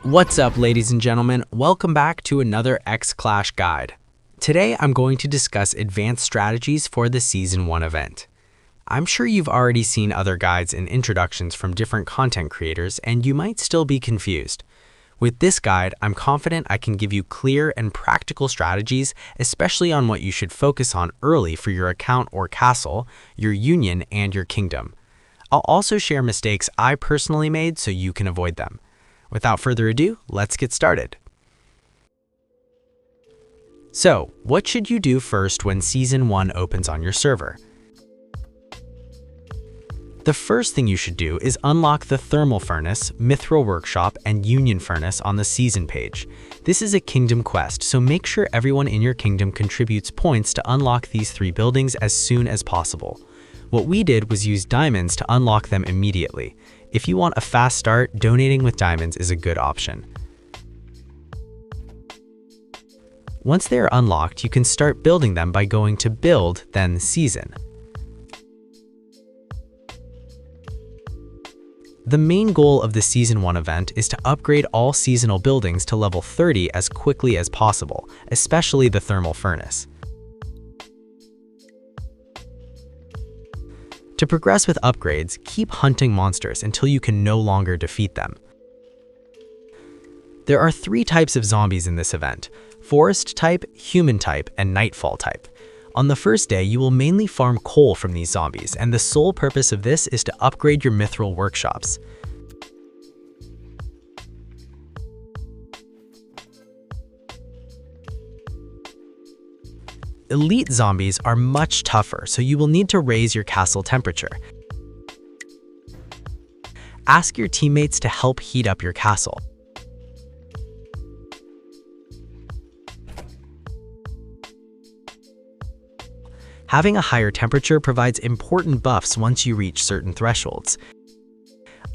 What's up, ladies and gentlemen? Welcome back to another xClash guide. Today, I'm going to discuss advanced strategies for the Season 1 event. I'm sure you've already seen other guides and introductions from different content creators, and you might still be confused. With this guide, I'm confident I can give you clear and practical strategies, especially on what you should focus on early for your account or castle, your union, and your kingdom. I'll also share mistakes I personally made so you can avoid them. Without further ado, let's get started. So, what should you do first when Season 1 opens on your server? The first thing you should do is unlock the Thermal Furnace, Mithril Workshop, and Union Furnace on the Season page. This is a kingdom quest, so make sure everyone in your kingdom contributes points to unlock these three buildings as soon as possible. What we did was use diamonds to unlock them immediately. If you want a fast start, donating with diamonds is a good option. Once they are unlocked, you can start building them by going to Build, then Season. The main goal of the Season 1 event is to upgrade all seasonal buildings to level 30 as quickly as possible, especially the Thermal Furnace. To progress with upgrades, keep hunting monsters until you can no longer defeat them. There are three types of zombies in this event: Forest type, Human type, and Nightfall type. On the first day, you will mainly farm coal from these zombies, and the sole purpose of this is to upgrade your Mithril Workshops. Elite zombies are much tougher, so you will need to raise your castle temperature. Ask your teammates to help heat up your castle. Having a higher temperature provides important buffs once you reach certain thresholds.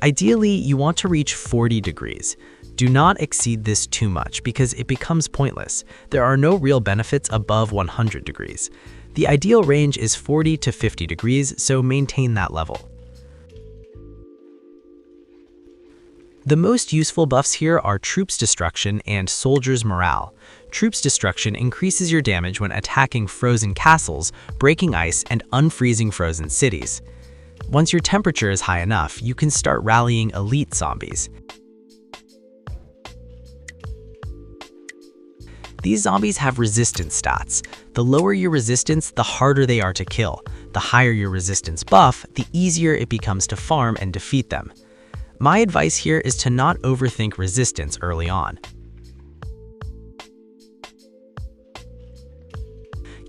Ideally, you want to reach 40 degrees. Do not exceed this too much because it becomes pointless. There are no real benefits above 100 degrees. The ideal range is 40 to 50 degrees, so maintain that level. The most useful buffs here are Troops Destruction and Soldiers Morale. Troops Destruction increases your damage when attacking frozen castles, breaking ice, and unfreezing frozen cities. Once your temperature is high enough, you can start rallying elite zombies. These zombies have resistance stats. The lower your resistance, the harder they are to kill. The higher your resistance buff, the easier it becomes to farm and defeat them. My advice here is to not overthink resistance early on.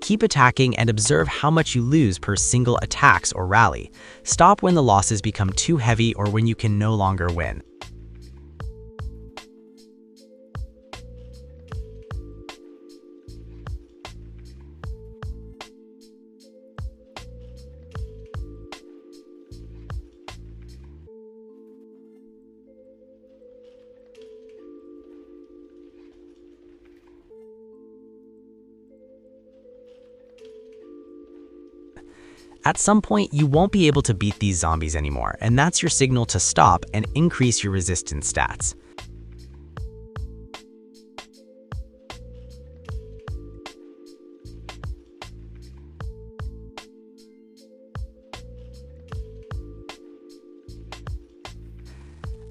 Keep attacking and observe how much you lose per single attacks or rally. Stop when the losses become too heavy or when you can no longer win. At some point, you won't be able to beat these zombies anymore, and that's your signal to stop and increase your resistance stats.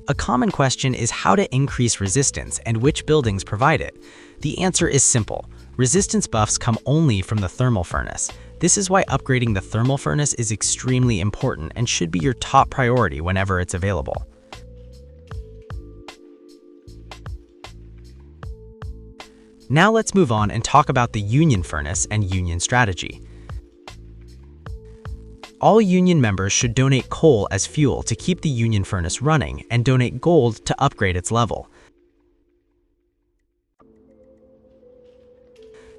A common question is how to increase resistance and which buildings provide it. The answer is simple. Resistance buffs come only from the Thermal Furnace. This is why upgrading the Thermal Furnace is extremely important and should be your top priority whenever it's available. Now let's move on and talk about the Union Furnace and Union strategy. All Union members should donate coal as fuel to keep the Union Furnace running and donate gold to upgrade its level.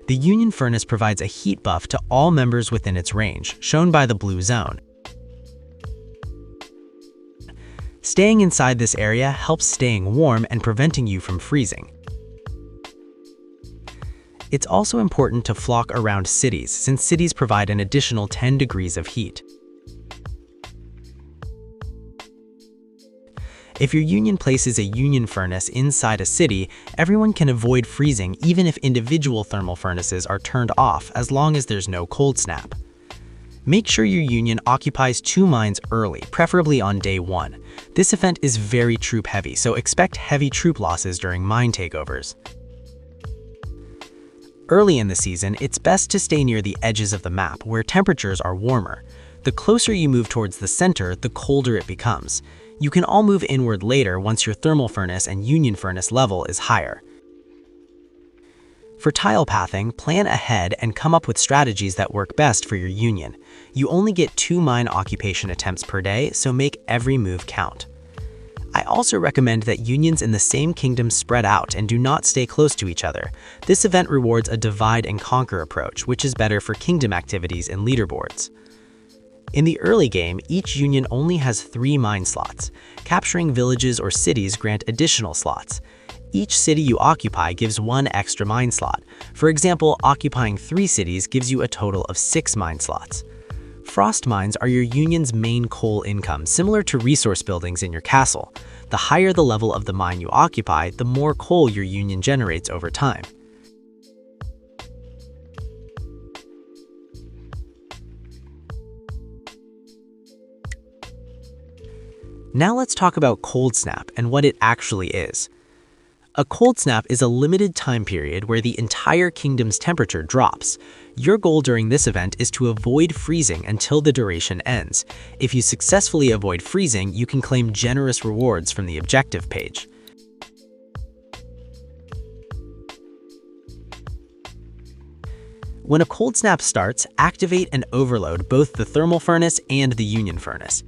The Union Furnace provides a heat buff to all members within its range, shown by the blue zone. Staying inside this area helps staying warm and preventing you from freezing. It's also important to flock around cities, since cities provide an additional 10 degrees of heat. If your union places a union furnace inside a city, everyone can avoid freezing even if individual thermal furnaces are turned off as long as there's no cold snap. Make sure your union occupies 2 mines early, preferably on day 1. This event is very troop heavy, so expect heavy troop losses during mine takeovers. Early in the season, it's best to stay near the edges of the map where temperatures are warmer. The closer you move towards the center, the colder it becomes. You can all move inward later once your thermal furnace and union furnace level is higher. For tile pathing, plan ahead and come up with strategies that work best for your union. You only get 2 mine occupation attempts per day, so make every move count. I also recommend that unions in the same kingdom spread out and do not stay close to each other. This event rewards a divide and conquer approach, which is better for kingdom activities and leaderboards. In the early game, each union only has 3 mine slots. Capturing villages or cities grant additional slots. Each city you occupy gives 1 extra mine slot. For example, occupying 3 cities gives you a total of 6 mine slots. Frost mines are your union's main coal income, similar to resource buildings in your castle. The higher the level of the mine you occupy, the more coal your union generates over time. Now let's talk about cold snap and what it actually is. A cold snap is a limited time period where the entire kingdom's temperature drops. Your goal during this event is to avoid freezing until the duration ends. If you successfully avoid freezing, you can claim generous rewards from the objective page. When a cold snap starts, activate and overload both the thermal furnace and the union furnace.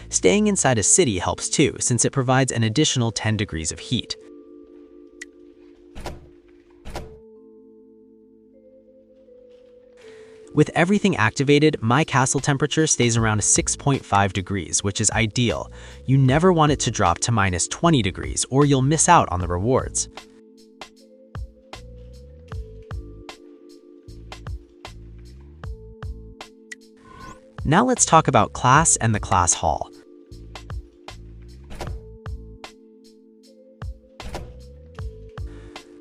Staying inside a city helps too, since it provides an additional 10 degrees of heat. With everything activated, my castle temperature stays around 6.5 degrees, which is ideal. You never want it to drop to -20 degrees, or you'll miss out on the rewards. Now let's talk about class and the class hall.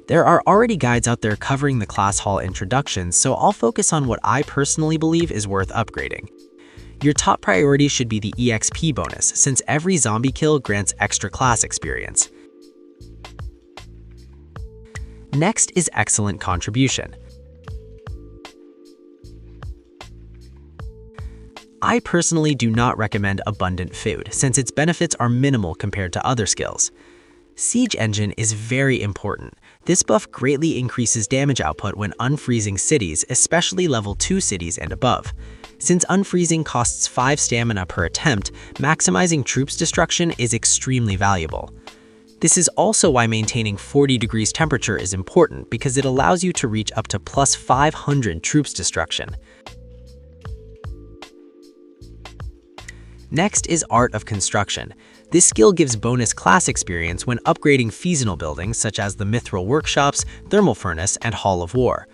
There are already guides out there covering the class hall introductions, so I'll focus on what I personally believe is worth upgrading. Your top priority should be the EXP bonus, since every zombie kill grants extra class experience. Next is excellent contribution. I personally do not recommend abundant food, since its benefits are minimal compared to other skills. Siege Engine is very important. This buff greatly increases damage output when unfreezing cities, especially level 2 cities and above. Since unfreezing costs 5 stamina per attempt, maximizing troops destruction is extremely valuable. This is also why maintaining 40 degrees temperature is important, because it allows you to reach up to plus 500 troops destruction. Next is Art of Construction. This skill gives bonus class experience when upgrading feasible buildings such as the Mithril Workshops, Thermal Furnace, and Hall of War.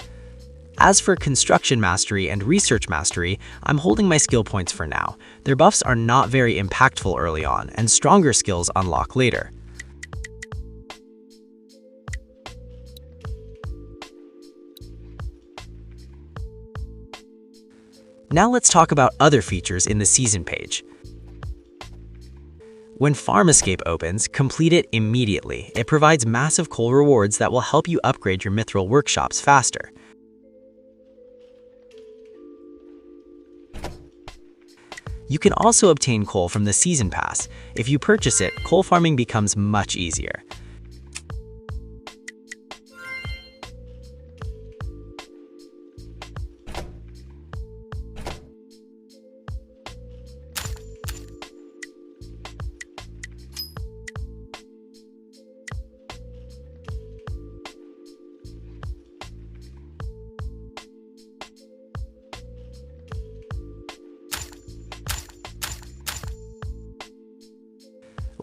As for Construction Mastery and Research Mastery, I'm holding my skill points for now. Their buffs are not very impactful early on, and stronger skills unlock later. Now let's talk about other features in the season page. When Farm Escape opens, complete it immediately. It provides massive coal rewards that will help you upgrade your Mithril Workshops faster. You can also obtain coal from the Season Pass. If you purchase it, coal farming becomes much easier.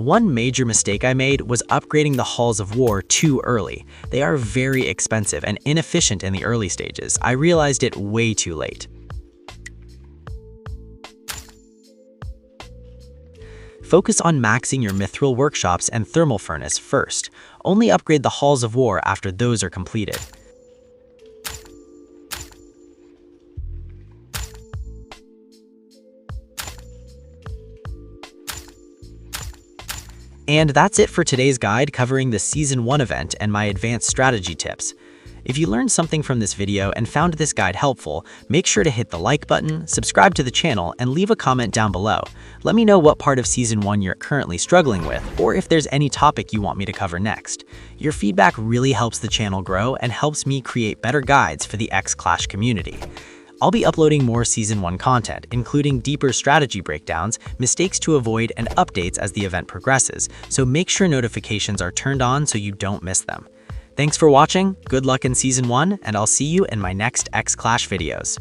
One major mistake I made was upgrading the Halls of War too early. They are very expensive and inefficient in the early stages. I realized it way too late. Focus on maxing your mithril workshops and thermal furnace first. Only upgrade the Halls of War after those are completed. And that's it for today's guide covering the Season 1 event and my advanced strategy tips. If you learned something from this video and found this guide helpful, make sure to hit the like button, subscribe to the channel, and leave a comment down below. Let me know what part of Season 1 you're currently struggling with, or if there's any topic you want me to cover next. Your feedback really helps the channel grow and helps me create better guides for the xClash community. I'll be uploading more Season 1 content, including deeper strategy breakdowns, mistakes to avoid, and updates as the event progresses, so make sure notifications are turned on so you don't miss them. Thanks for watching, good luck in Season 1, and I'll see you in my next xClash videos.